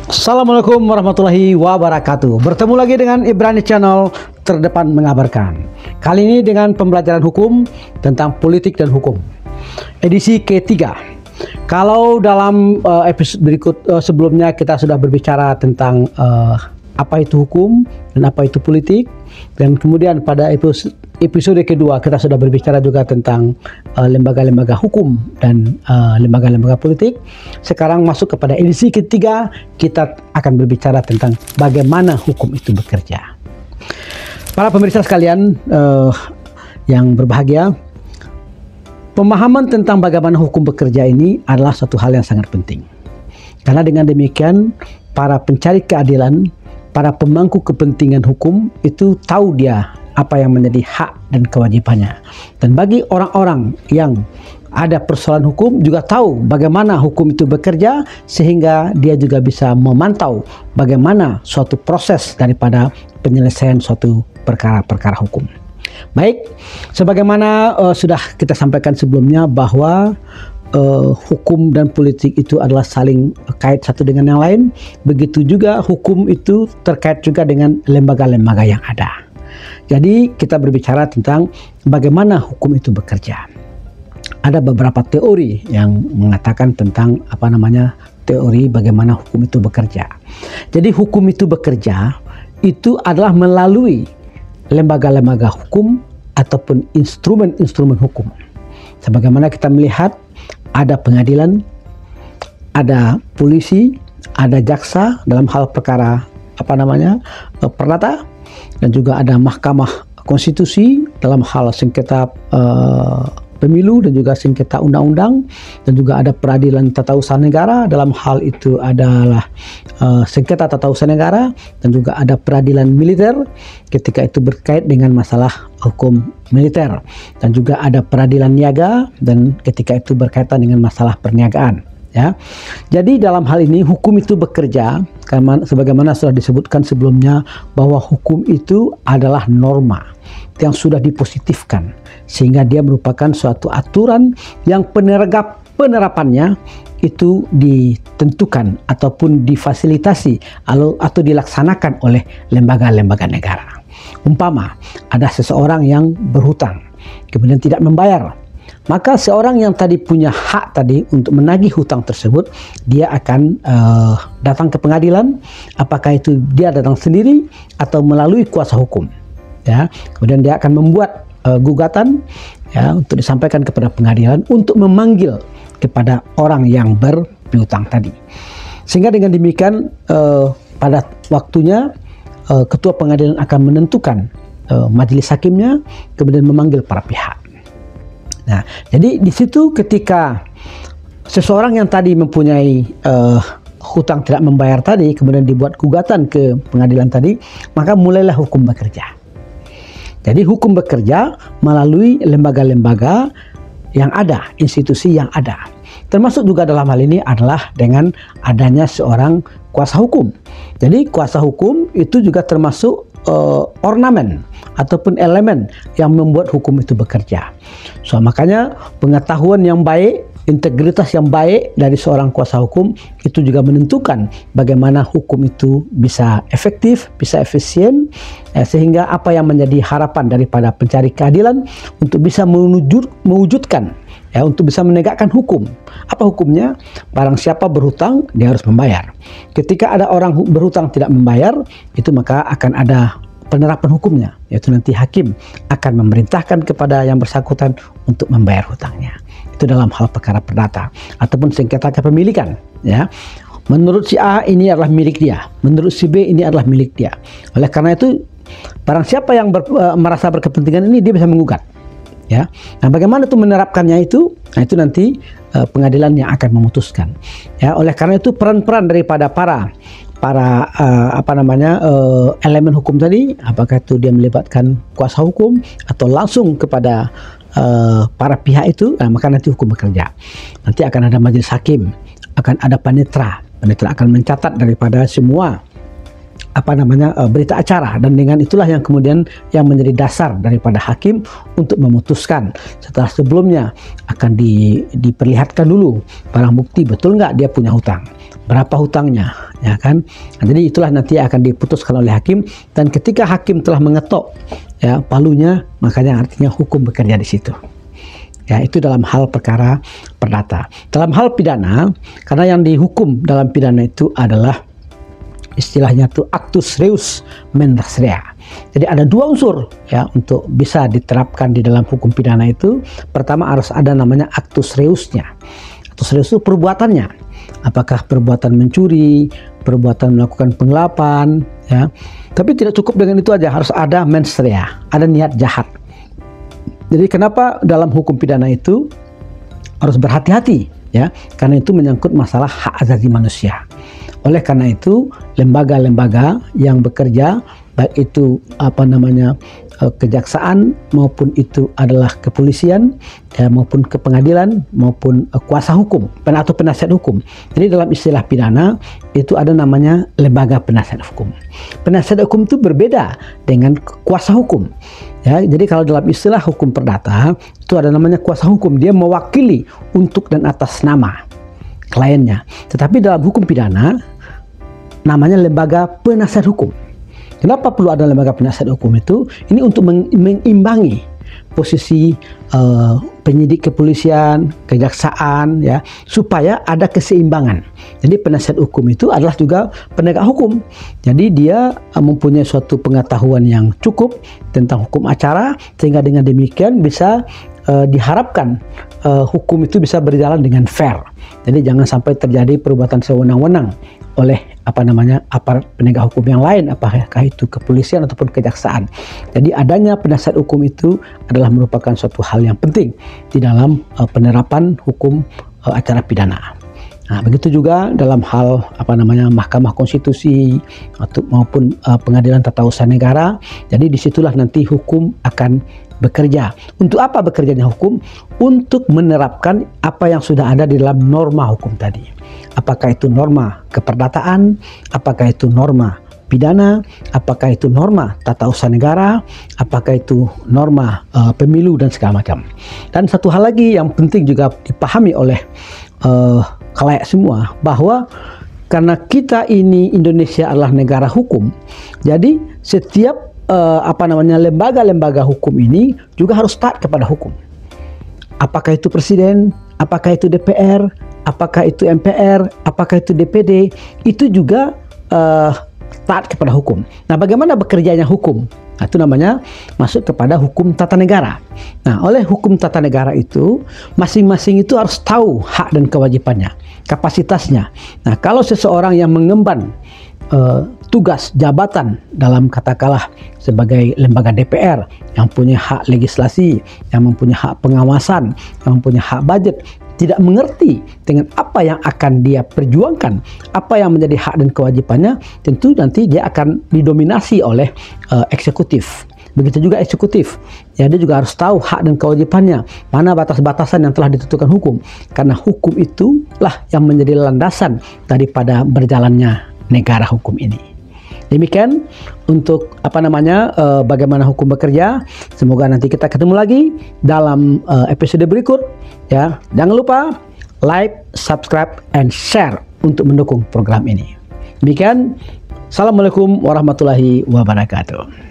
Assalamualaikum warahmatullahi wabarakatuh. Bertemu lagi dengan Ibrani Channel Terdepan Mengabarkan. Kali ini dengan pembelajaran hukum tentang politik dan hukum, edisi ketiga. Kalau dalam episode berikut sebelumnya kita sudah berbicara tentang apa itu hukum dan apa itu politik, dan kemudian pada episode kedua kita sudah berbicara juga tentang lembaga-lembaga hukum dan lembaga-lembaga politik. Sekarang masuk kepada edisi ketiga, kita akan berbicara tentang bagaimana hukum itu bekerja. Para pemirsa sekalian yang berbahagia, pemahaman tentang bagaimana hukum bekerja ini adalah suatu hal yang sangat penting. Karena dengan demikian para pencari keadilan, para pemangku kepentingan hukum itu tahu dia apa yang menjadi hak dan kewajibannya. Dan bagi orang-orang yang ada persoalan hukum juga tahu bagaimana hukum itu bekerja, sehingga dia juga bisa memantau bagaimana suatu proses daripada penyelesaian suatu perkara-perkara hukum. Baik, sebagaimana sudah kita sampaikan sebelumnya bahwa hukum dan politik itu adalah saling kait satu dengan yang lain. Begitu juga hukum itu terkait juga dengan lembaga-lembaga yang ada. Jadi kita berbicara tentang bagaimana hukum itu bekerja. Ada beberapa teori yang mengatakan tentang teori bagaimana hukum itu bekerja. Jadi hukum itu bekerja itu adalah melalui lembaga-lembaga hukum ataupun instrumen-instrumen hukum. Sebagaimana kita melihat ada pengadilan, ada polisi, ada jaksa dalam hal perkara perdata, dan juga ada mahkamah konstitusi dalam hal sengketa pemilu dan juga sengketa undang-undang, dan juga ada peradilan tata usaha negara dalam hal itu adalah sengketa tata usaha negara, dan juga ada peradilan militer ketika itu berkait dengan masalah hukum militer, dan juga ada peradilan niaga dan ketika itu berkaitan dengan masalah perniagaan. Ya, jadi dalam hal ini hukum itu bekerja sebagaimana sudah disebutkan sebelumnya, bahwa hukum itu adalah norma yang sudah dipositifkan, sehingga dia merupakan suatu aturan yang penerapannya itu ditentukan ataupun difasilitasi atau dilaksanakan oleh lembaga-lembaga negara. Umpama ada seseorang yang berhutang kemudian tidak membayar, maka seorang yang tadi punya hak tadi untuk menagih hutang tersebut, dia akan datang ke pengadilan, apakah itu dia datang sendiri atau melalui kuasa hukum. Ya, kemudian dia akan membuat gugatan ya untuk disampaikan kepada pengadilan untuk memanggil kepada orang yang berpiutang tadi. Sehingga dengan demikian pada waktunya ketua pengadilan akan menentukan majelis hakimnya, kemudian memanggil para pihak. Nah, jadi di situ ketika seseorang yang tadi mempunyai hutang tidak membayar tadi, kemudian dibuat gugatan ke pengadilan tadi, maka mulailah hukum bekerja. Jadi hukum bekerja melalui lembaga-lembaga yang ada, institusi yang ada. Termasuk juga dalam hal ini adalah dengan adanya seorang kuasa hukum. Jadi kuasa hukum itu juga termasuk ornamen ataupun elemen yang membuat hukum itu bekerja. So, makanya pengetahuan yang baik, integritas yang baik dari seorang kuasa hukum itu juga menentukan bagaimana hukum itu bisa efektif, bisa efisien, sehingga apa yang menjadi harapan daripada pencari keadilan untuk bisa mewujudkan, untuk bisa menegakkan hukum. Apa hukumnya? Barang siapa berhutang, dia harus membayar. Ketika ada orang berhutang tidak membayar, itu maka akan ada penerapan hukumnya, yaitu nanti hakim akan memerintahkan kepada yang bersangkutan untuk membayar hutangnya. Itu dalam hal perkara perdata ataupun sengketa kepemilikan. Ya, menurut si A ini adalah milik dia, menurut si B ini adalah milik dia. Oleh karena itu, barang siapa yang merasa berkepentingan ini, dia bisa menggugat. Ya, nah bagaimana itu menerapkannya itu? Nah itu nanti pengadilan yang akan memutuskan. Ya, oleh karena itu peran-peran daripada para elemen hukum tadi, apakah itu dia melibatkan kuasa hukum atau langsung kepada para pihak itu, maka nanti hukum bekerja. Nanti akan ada majelis hakim, akan ada panitera akan mencatat daripada semua berita acara, dan dengan itulah yang kemudian yang menjadi dasar daripada hakim untuk memutuskan. Setelah sebelumnya akan diperlihatkan dulu barang bukti, betul nggak dia punya hutang. berapa hutangnya, ya kan? Nah, jadi itulah nanti akan diputuskan oleh hakim, dan ketika hakim telah mengetok ya palunya, makanya artinya hukum bekerja di situ. Ya, itu dalam hal perkara perdata. Dalam hal pidana, karena yang dihukum dalam pidana itu adalah istilahnya itu actus reus mens rea. Jadi ada dua unsur ya untuk bisa diterapkan di dalam hukum pidana itu. Pertama harus ada namanya actus reusnya. Actus reus itu perbuatannya. Apakah perbuatan mencuri, perbuatan melakukan penggelapan, ya. Tapi tidak cukup dengan itu aja, harus ada mens rea, ada niat jahat. Jadi kenapa dalam hukum pidana itu harus berhati-hati ya? Karena itu menyangkut masalah hak asasi manusia. Oleh karena itu lembaga-lembaga yang bekerja, baik itu kejaksaan maupun itu adalah kepolisian ya, maupun ke pengadilan maupun kuasa hukum atau penasihat hukum. Jadi dalam istilah pidana itu ada namanya lembaga penasihat hukum. Penasihat hukum itu berbeda dengan kuasa hukum. Ya, jadi kalau dalam istilah hukum perdata itu ada namanya kuasa hukum, dia mewakili untuk dan atas nama kliennya. Tetapi dalam hukum pidana namanya lembaga penasihat hukum. Kenapa perlu ada lembaga penasihat hukum itu? Ini untuk mengimbangi posisi penyidik kepolisian, kejaksaan ya, supaya ada keseimbangan. Jadi penasihat hukum itu adalah juga penegak hukum. Jadi dia mempunyai suatu pengetahuan yang cukup tentang hukum acara, sehingga dengan demikian bisa diharapkan hukum itu bisa berjalan dengan fair. Jadi jangan sampai terjadi perbuatan sewenang-wenang oleh aparat penegak hukum yang lain, apakah itu kepolisian ataupun kejaksaan. Jadi adanya penasihat hukum itu adalah merupakan suatu hal yang penting di dalam penerapan hukum acara pidana. Nah, begitu juga dalam hal Mahkamah Konstitusi maupun Pengadilan Tata Usaha Negara. Jadi disitulah nanti hukum akan bekerja. Untuk apa bekerjanya hukum? Untuk menerapkan apa yang sudah ada di dalam norma hukum tadi. Apakah itu norma keperdataan, apakah itu norma pidana, apakah itu norma tata usaha negara, apakah itu norma pemilu dan segala macam. Dan satu hal lagi yang penting juga dipahami oleh khalayak semua, bahwa karena kita ini Indonesia adalah negara hukum, jadi setiap lembaga-lembaga hukum ini juga harus taat kepada hukum. Apakah itu presiden, apakah itu DPR, apakah itu MPR, apakah itu DPD, itu juga taat kepada hukum. Nah, bagaimana bekerjanya hukum? Nah, itu namanya masuk kepada hukum tata negara. Nah, oleh hukum tata negara itu, masing-masing itu harus tahu hak dan kewajibannya, kapasitasnya. Nah, kalau seseorang yang mengemban tugas jabatan dalam katakanlah sebagai lembaga DPR yang punya hak legislasi, yang mempunyai hak pengawasan, yang mempunyai hak budget, tidak mengerti dengan apa yang akan dia perjuangkan, apa yang menjadi hak dan kewajibannya, tentu nanti dia akan didominasi oleh eksekutif. Begitu juga eksekutif, ya, dia juga harus tahu hak dan kewajibannya, mana batas-batasan yang telah ditentukan hukum, karena hukum itulah yang menjadi landasan daripada berjalannya negara hukum ini. Demikian untuk bagaimana hukum bekerja. Semoga nanti kita ketemu lagi dalam episode berikut ya. Jangan lupa like, subscribe, and share untuk mendukung program ini. Demikian, assalamualaikum warahmatullahi wabarakatuh.